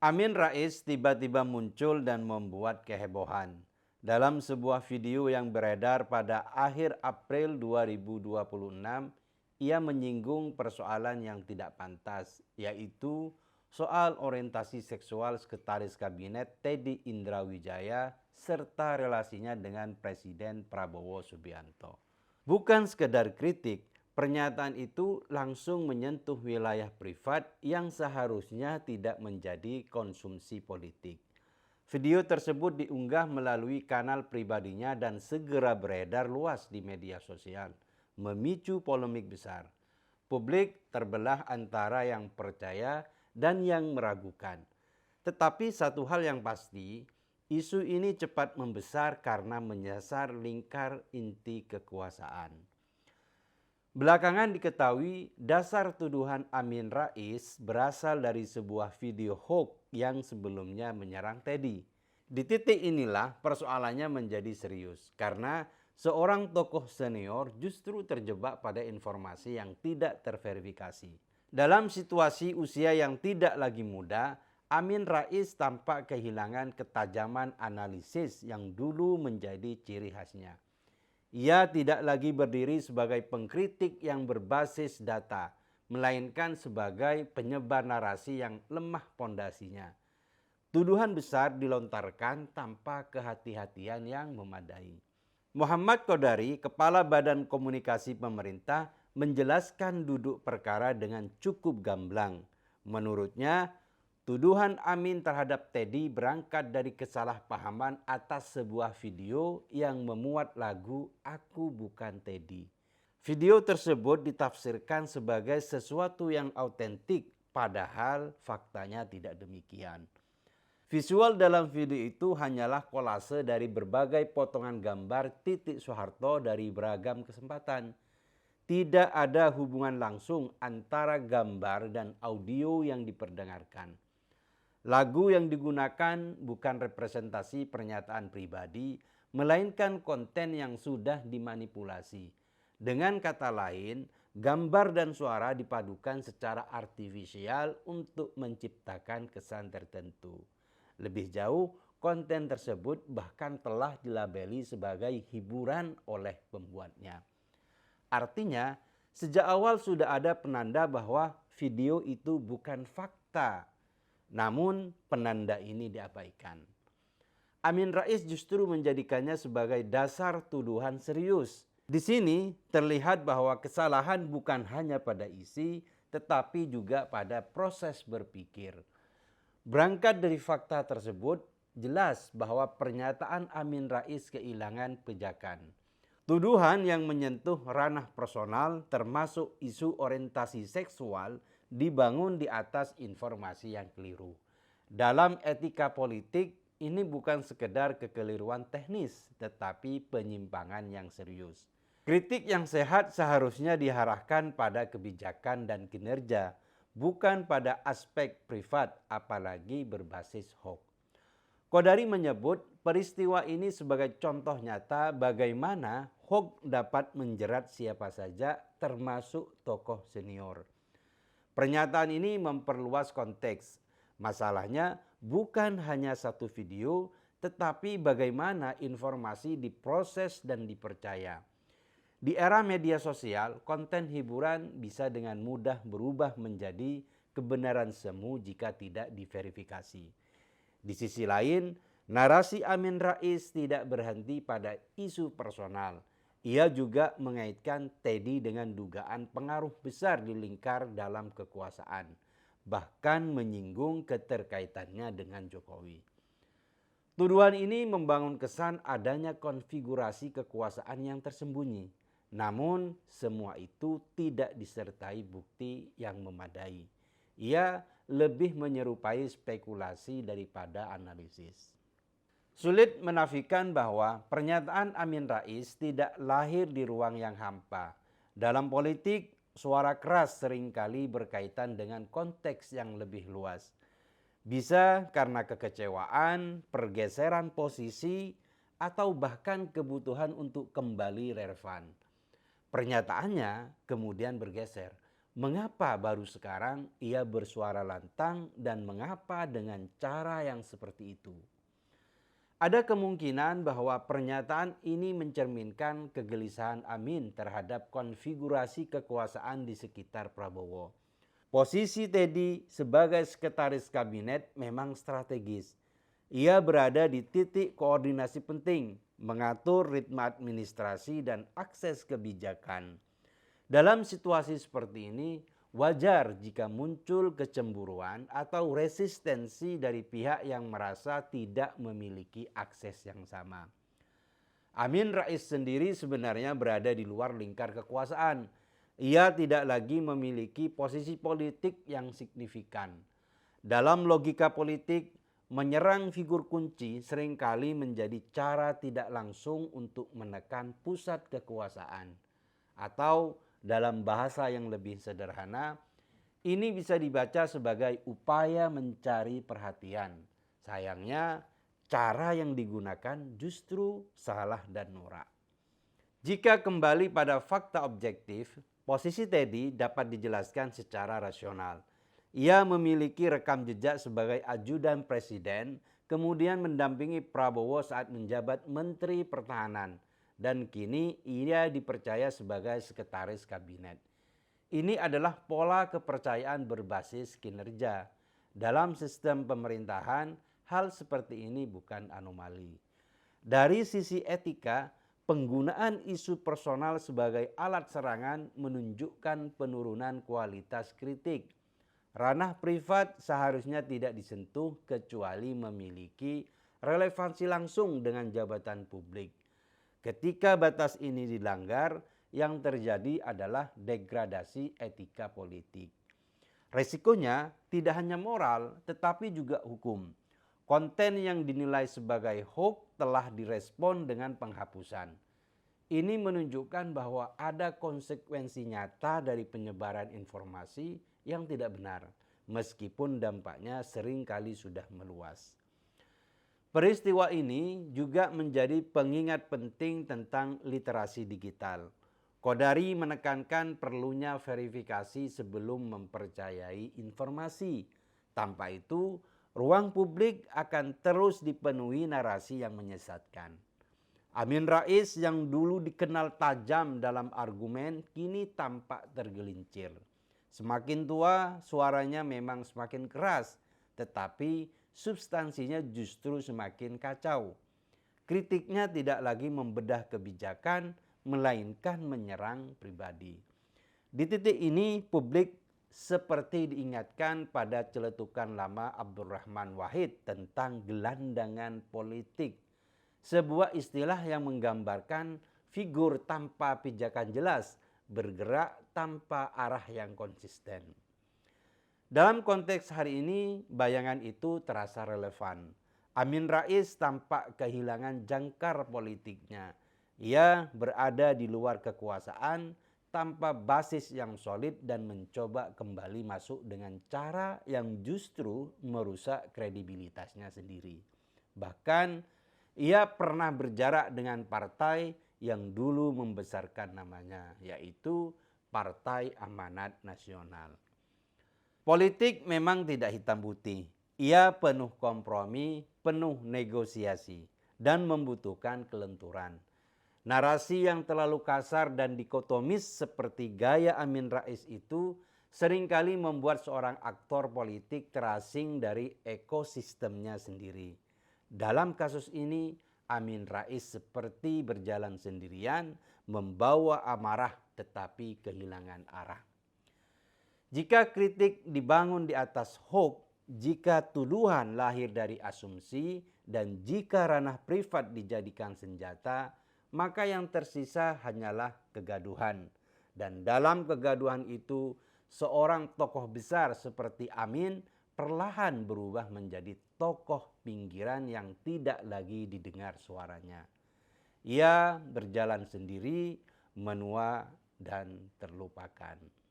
Amin Rais tiba-tiba muncul dan membuat kehebohan. Dalam sebuah video yang beredar pada akhir April 2026, ia menyinggung persoalan yang tidak pantas, yaitu soal orientasi seksual Sekretaris Kabinet Teddy Indrawijaya serta relasinya dengan Presiden Prabowo Subianto. Bukan sekedar kritik, pernyataan itu langsung menyentuh wilayah privat yang seharusnya tidak menjadi konsumsi politik. Video tersebut diunggah melalui kanal pribadinya dan segera beredar luas di media sosial, memicu polemik besar. Publik terbelah antara yang percaya dan yang meragukan. Tetapi satu hal yang pasti, isu ini cepat membesar karena menyasar lingkar inti kekuasaan. Belakangan diketahui dasar tuduhan Amin Rais berasal dari sebuah video hoax yang sebelumnya menyerang Teddy. Di titik inilah persoalannya menjadi serius karena seorang tokoh senior justru terjebak pada informasi yang tidak terverifikasi. Dalam situasi usia yang tidak lagi muda, Amin Rais tampak kehilangan ketajaman analisis yang dulu menjadi ciri khasnya. Ia tidak lagi berdiri sebagai pengkritik yang berbasis data, melainkan sebagai penyebar narasi yang lemah pondasinya. Tuduhan besar dilontarkan tanpa kehati-hatian yang memadai. Muhammad Qodari, Kepala Badan Komunikasi Pemerintah, menjelaskan duduk perkara dengan cukup gamblang. Menurutnya, tuduhan Amin terhadap Teddy berangkat dari kesalahpahaman atas sebuah video yang memuat lagu "Aku Bukan Teddy". Video tersebut ditafsirkan sebagai sesuatu yang autentik, padahal faktanya tidak demikian. Visual dalam video itu hanyalah kolase dari berbagai potongan gambar Titik Soeharto dari beragam kesempatan. Tidak ada hubungan langsung antara gambar dan audio yang diperdengarkan. Lagu yang digunakan bukan representasi pernyataan pribadi, melainkan konten yang sudah dimanipulasi. Dengan kata lain, gambar dan suara dipadukan secara artifisial untuk menciptakan kesan tertentu. Lebih jauh, konten tersebut bahkan telah dilabeli sebagai hiburan oleh pembuatnya. Artinya, sejak awal sudah ada penanda bahwa video itu bukan fakta. Namun, penanda ini diabaikan. Amin Rais justru menjadikannya sebagai dasar tuduhan serius. Di sini terlihat bahwa kesalahan bukan hanya pada isi, tetapi juga pada proses berpikir. Berangkat dari fakta tersebut, jelas bahwa pernyataan Amin Rais kehilangan pijakan. Tuduhan yang menyentuh ranah personal termasuk isu orientasi seksual dibangun di atas informasi yang keliru. Dalam etika politik, ini bukan sekedar kekeliruan teknis, tetapi penyimpangan yang serius. Kritik yang sehat seharusnya diarahkan pada kebijakan dan kinerja, bukan pada aspek privat, apalagi berbasis hoax. Qodari menyebut peristiwa ini sebagai contoh nyata bagaimana hoax dapat menjerat siapa saja, termasuk tokoh senior. Pernyataan ini memperluas konteks. Masalahnya bukan hanya satu video, tetapi bagaimana informasi diproses dan dipercaya. Di era media sosial, konten hiburan bisa dengan mudah berubah menjadi kebenaran semu jika tidak diverifikasi. Di sisi lain, narasi Amin Rais tidak berhenti pada isu personal. Ia juga mengaitkan Teddy dengan dugaan pengaruh besar di lingkar dalam kekuasaan, bahkan menyinggung keterkaitannya dengan Jokowi. Tuduhan ini membangun kesan adanya konfigurasi kekuasaan yang tersembunyi. Namun semua itu tidak disertai bukti yang memadai. Ia lebih menyerupai spekulasi daripada analisis. Sulit menafikan bahwa pernyataan Amin Rais tidak lahir di ruang yang hampa. Dalam politik, suara keras seringkali berkaitan dengan konteks yang lebih luas. Bisa karena kekecewaan, pergeseran posisi, atau bahkan kebutuhan untuk kembali relevan. Pernyataannya kemudian bergeser, Mengapa baru sekarang ia bersuara lantang dan mengapa dengan cara yang seperti itu? Ada kemungkinan bahwa pernyataan ini mencerminkan kegelisahan Amin terhadap konfigurasi kekuasaan di sekitar Prabowo. Posisi Teddy sebagai sekretaris kabinet memang strategis. Ia berada di titik koordinasi penting, mengatur ritme administrasi dan akses kebijakan. Dalam situasi seperti ini, wajar jika muncul kecemburuan atau resistensi dari pihak yang merasa tidak memiliki akses yang sama. Amin Rais sendiri sebenarnya berada di luar lingkar kekuasaan. Ia tidak lagi memiliki posisi politik yang signifikan. Dalam logika politik, menyerang figur kunci seringkali menjadi cara tidak langsung untuk menekan pusat kekuasaan. Atau dalam bahasa yang lebih sederhana, ini bisa dibaca sebagai upaya mencari perhatian. Sayangnya, cara yang digunakan justru salah dan norak. Jika kembali pada fakta objektif, posisi Teddy dapat dijelaskan secara rasional. Ia memiliki rekam jejak sebagai ajudan presiden, kemudian mendampingi Prabowo saat menjabat Menteri Pertahanan, dan kini ia dipercaya sebagai sekretaris kabinet. Ini adalah pola kepercayaan berbasis kinerja. Dalam sistem pemerintahan, hal seperti ini bukan anomali. Dari sisi etika, penggunaan isu personal sebagai alat serangan menunjukkan penurunan kualitas kritik. Ranah privat seharusnya tidak disentuh kecuali memiliki relevansi langsung dengan jabatan publik. Ketika batas ini dilanggar, yang terjadi adalah degradasi etika politik. Resikonya tidak hanya moral, tetapi juga hukum. Konten yang dinilai sebagai hoax telah direspon dengan penghapusan. Ini menunjukkan bahwa ada konsekuensi nyata dari penyebaran informasi yang tidak benar, meskipun dampaknya seringkali sudah meluas. Peristiwa ini juga menjadi pengingat penting tentang literasi digital. Kodari menekankan perlunya verifikasi sebelum mempercayai informasi. Tanpa itu, ruang publik akan terus dipenuhi narasi yang menyesatkan. Amin Rais yang dulu dikenal tajam dalam argumen kini tampak tergelincir. Semakin tua, suaranya memang semakin keras, tetapi substansinya justru semakin kacau. Kritiknya tidak lagi membedah kebijakan, melainkan menyerang pribadi. Di titik ini, publik seperti diingatkan pada celetukan lama Abdurrahman Wahid tentang gelandangan politik. Sebuah istilah yang menggambarkan figur tanpa pijakan jelas, bergerak tanpa arah yang konsisten. Dalam konteks hari ini, bayangan itu terasa relevan. Amin Rais tampak kehilangan jangkar politiknya. Ia berada di luar kekuasaan tanpa basis yang solid dan mencoba kembali masuk dengan cara yang justru merusak kredibilitasnya sendiri. Bahkan, ia pernah berjarak dengan partai yang dulu membesarkan namanya, yaitu Partai Amanat Nasional. Politik memang tidak hitam putih. Ia penuh kompromi, penuh negosiasi, dan membutuhkan kelenturan. Narasi yang terlalu kasar dan dikotomis seperti gaya Amin Rais itu seringkali membuat seorang aktor politik terasing dari ekosistemnya sendiri. Dalam kasus ini, Amin Rais seperti berjalan sendirian, membawa amarah tetapi kehilangan arah. Jika kritik dibangun di atas hoax, jika tuduhan lahir dari asumsi, dan jika ranah privat dijadikan senjata, maka yang tersisa hanyalah kegaduhan. Dan dalam kegaduhan itu, seorang tokoh besar seperti Amin perlahan berubah menjadi tokoh pinggiran yang tidak lagi didengar suaranya. Ia berjalan sendiri, menua dan terlupakan.